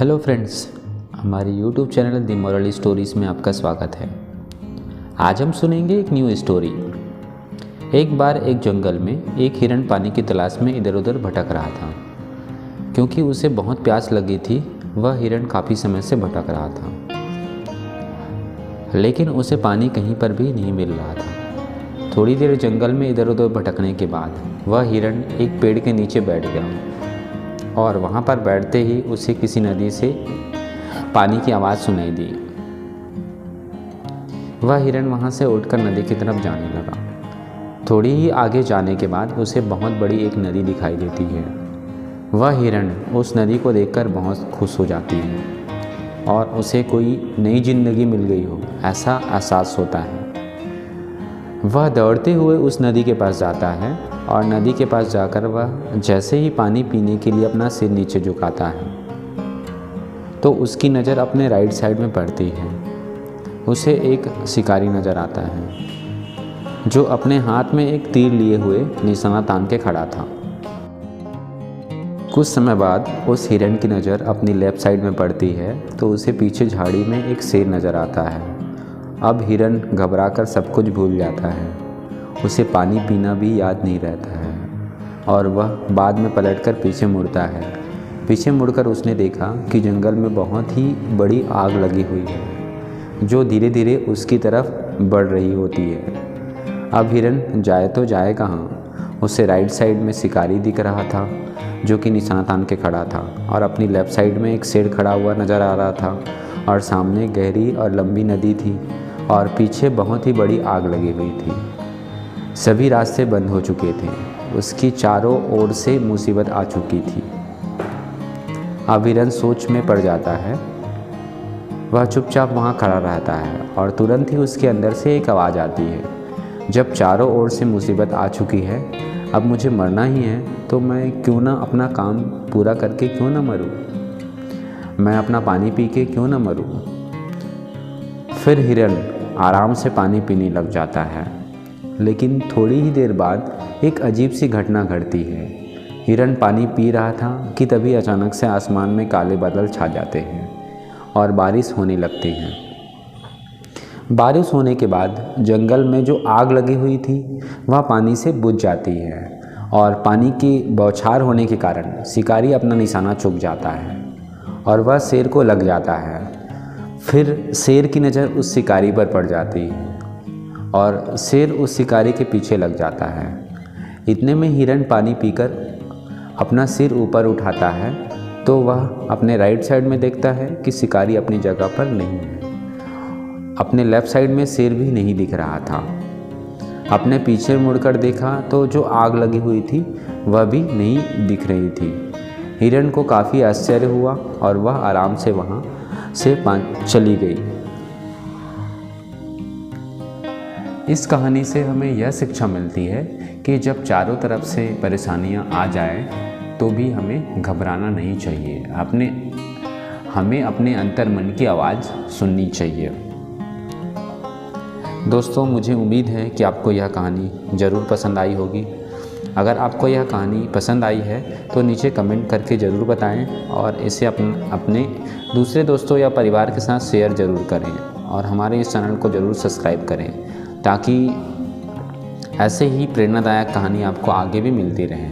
Hello friends, हमारी YouTube channel दी moral stories में आपका स्वागत है। आज हम सुनेंगे एक न्यू स्टोरी। एक बार एक जंगल में एक हिरण पानी की तलाश में इधर उधर भटक रहा था। क्योंकि उसे बहुत प्यास लगी थी, वह हिरण काफ़ी समय से भटक रहा था, लेकिन उसे पानी कहीं पर भी नहीं मिल रहा था। थोड़ी देर जंगल में इधर उधर भटकने के बाद वह हिरण एक पेड़ के नीचे बैठ गया और वहाँ पर बैठते ही उसे किसी नदी से पानी की आवाज़ सुनाई दी। वह हिरण वहाँ से उठकर नदी की तरफ जाने लगा। थोड़ी ही आगे जाने के बाद उसे बहुत बड़ी एक नदी दिखाई देती है। वह हिरण उस नदी को देखकर बहुत खुश हो जाती है और उसे कोई नई जिंदगी मिल गई हो ऐसा एहसास होता है। वह दौड़ते हुए उस नदी के पास जाता है और नदी के पास जाकर वह जैसे ही पानी पीने के लिए अपना सिर नीचे झुकाता है तो उसकी नज़र अपने राइट साइड में पड़ती है। उसे एक शिकारी नज़र आता है जो अपने हाथ में एक तीर लिए हुए निशाना तान के खड़ा था। कुछ समय बाद उस हिरण की नज़र अपनी लेफ्ट साइड में पड़ती है तो उसे पीछे झाड़ी में एक शेर नज़र आता है। अब हिरण घबराकर सब कुछ भूल जाता है। उसे पानी पीना भी याद नहीं रहता है और वह बाद में पलटकर पीछे मुड़ता है। पीछे मुड़कर उसने देखा कि जंगल में बहुत ही बड़ी आग लगी हुई है जो धीरे धीरे उसकी तरफ बढ़ रही होती है। अब हिरण जाए तो जाए कहाँ। उसे राइट साइड में शिकारी दिख रहा था जो कि निशाना तान के खड़ा था और अपनी लेफ़्ट साइड में एक शेर खड़ा हुआ नज़र आ रहा था और सामने गहरी और लंबी नदी थी और पीछे बहुत ही बड़ी आग लगी हुई थी। सभी रास्ते बंद हो चुके थे। उसकी चारों ओर से मुसीबत आ चुकी थी। अब हिरण सोच में पड़ जाता है। वह चुपचाप वहाँ खड़ा रहता है और तुरंत ही उसके अंदर से एक आवाज़ आती है, जब चारों ओर से मुसीबत आ चुकी है, अब मुझे मरना ही है तो मैं क्यों ना अपना काम पूरा करके क्यों ना मरूं, मैं अपना पानी पी के क्यों ना मरूं। फिर हिरण आराम से पानी पीने लग जाता है, लेकिन थोड़ी ही देर बाद एक अजीब सी घटना घटती है। हिरण पानी पी रहा था कि तभी अचानक से आसमान में काले बादल छा जाते हैं और बारिश होने लगती है। बारिश होने के बाद जंगल में जो आग लगी हुई थी वह पानी से बुझ जाती है और पानी की बौछार होने के कारण शिकारी अपना निशाना चूक जाता है और वह शेर को लग जाता है। फिर शेर की नज़र उस शिकारी पर पड़ जाती है और शेर उस शिकारी के पीछे लग जाता है। इतने में हिरण पानी पीकर अपना सिर ऊपर उठाता है तो वह अपने राइट साइड में देखता है कि शिकारी अपनी जगह पर नहीं है। अपने लेफ़्ट साइड में शेर भी नहीं दिख रहा था। अपने पीछे मुड़कर देखा तो जो आग लगी हुई थी वह भी नहीं दिख रही थी। हिरण को काफ़ी आश्चर्य हुआ और वह आराम से वहाँ से चली गई। इस कहानी से हमें यह शिक्षा मिलती है कि जब चारों तरफ से परेशानियां आ जाए तो भी हमें घबराना नहीं चाहिए। हमें अपने अंतर मन की आवाज़ सुननी चाहिए। दोस्तों, मुझे उम्मीद है कि आपको यह कहानी ज़रूर पसंद आई होगी। अगर आपको यह कहानी पसंद आई है तो नीचे कमेंट करके ज़रूर बताएं और इसे अपने दूसरे दोस्तों या परिवार के साथ शेयर ज़रूर करें और हमारे इस चैनल को ज़रूर सब्सक्राइब करें ताकि ऐसे ही प्रेरणादायक कहानी आपको आगे भी मिलती रहे।